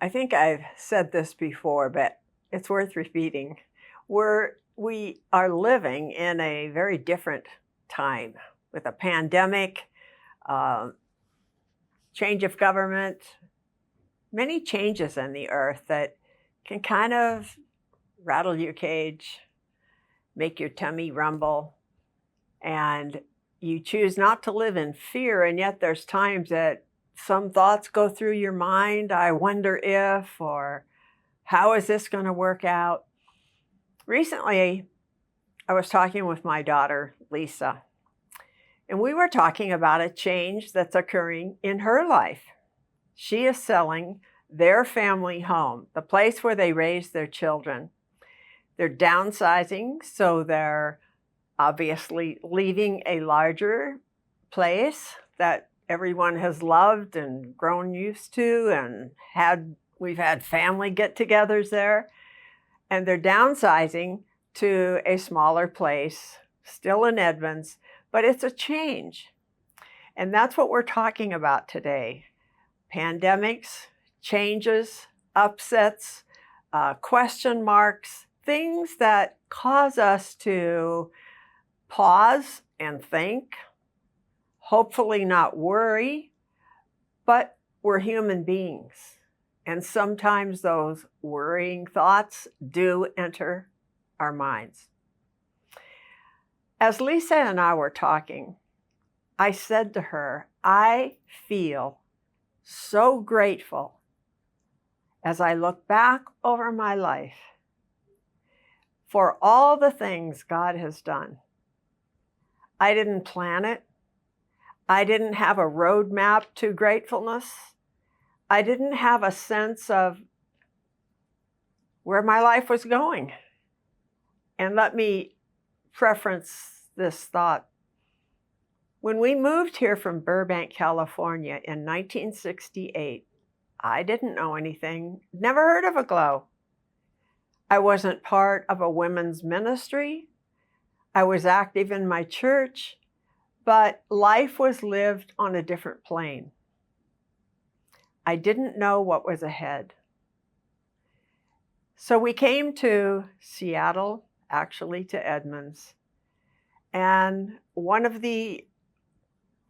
I think I've said this before, but it's worth repeating. We are living in a very different time with a pandemic, uh, change of government, many changes in the earth that can kind of rattle your cage, make your tummy rumble, and you choose not to live in fear. And yet there's times that some thoughts go through your mind. I wonder if, or how is this going to work out? Recently, I was talking with my daughter, Lisa, and we were talking about a change that's occurring in her life. She is selling their family home, the place where they raise their children. They're downsizing, so they're obviously leaving a larger place that everyone has loved and grown used to, and we've had family get-togethers there. And they're downsizing to a smaller place, still in Edmonds, but it's a change. And that's what we're talking about today. Pandemics, changes, upsets, question marks, things that cause us to pause and think, hopefully not worry, but we're human beings. And sometimes those worrying thoughts do enter our minds. As Lisa and I were talking, I said to her, I feel so grateful as I look back over my life for all the things God has done. I didn't plan it. I didn't have a roadmap to gratefulness. I didn't have a sense of where my life was going. And let me preference this thought. When we moved here from Burbank, California in 1968, I didn't know anything, never heard of Aglow. I wasn't part of a women's ministry. I was active in my church, but life was lived on a different plane. I didn't know what was ahead. So we came to Seattle, actually to Edmonds, and one of the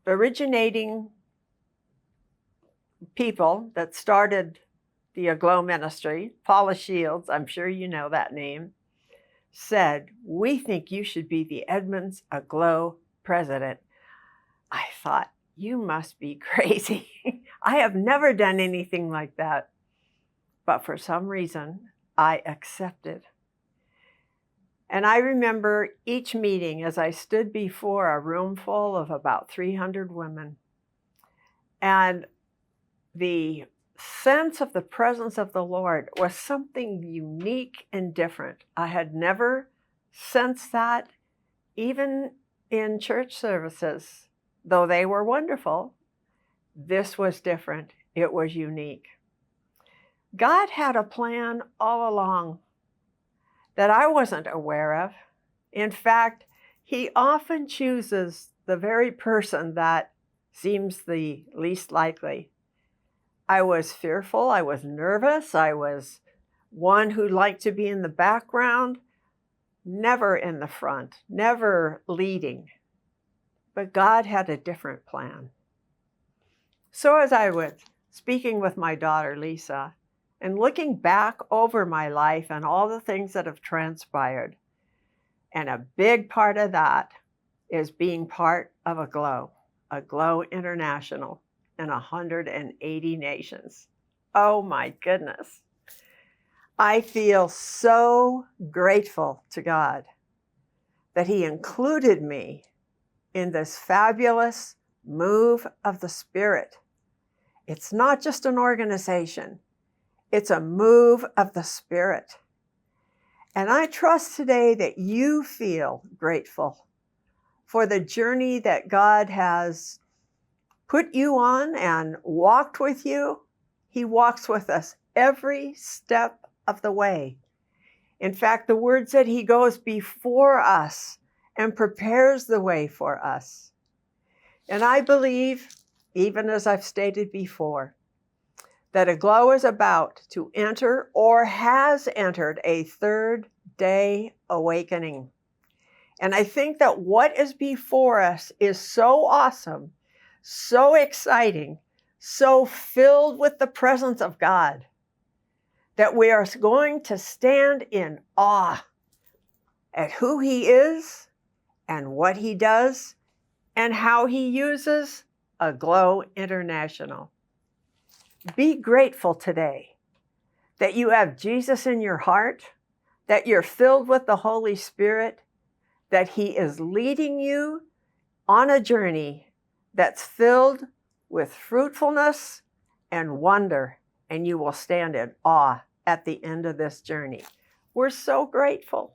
originating people that started the Aglow ministry, Paula Shields, I'm sure you know that name, said, we think you should be the Edmonds Aglow president. I thought, you must be crazy. I have never done anything like that. But for some reason, I accepted. And I remember each meeting as I stood before a room full of about 300 women. And the sense of the presence of the Lord was something unique and different. I had never sensed that even in church services, though they were wonderful. This was different. It was unique. God had a plan all along that I wasn't aware of. In fact, He often chooses the very person that seems the least likely. I was fearful, I was nervous, I was one who liked to be in the background, never in the front, never leading. But God had a different plan. So as I was speaking with my daughter, Lisa, and looking back over my life and all the things that have transpired, and a big part of that is being part of Aglow International in 180 nations. Oh my goodness. I feel so grateful to God that He included me in this fabulous move of the Spirit. It's not just an organization, it's a move of the Spirit. And I trust today that you feel grateful for the journey that God has put you on and walked with you. He walks with us every step of the way. In fact, the word said He goes before us and prepares the way for us. And I believe, even as I've stated before, that Aglow is about to enter or has entered a third day awakening. And I think that what is before us is so awesome, so exciting, so filled with the presence of God, that we are going to stand in awe at who He is and what He does and how He uses Aglow International. Be grateful today that you have Jesus in your heart, that you're filled with the Holy Spirit, that He is leading you on a journey that's filled with fruitfulness and wonder, and you will stand in awe at the end of this journey. We're so grateful.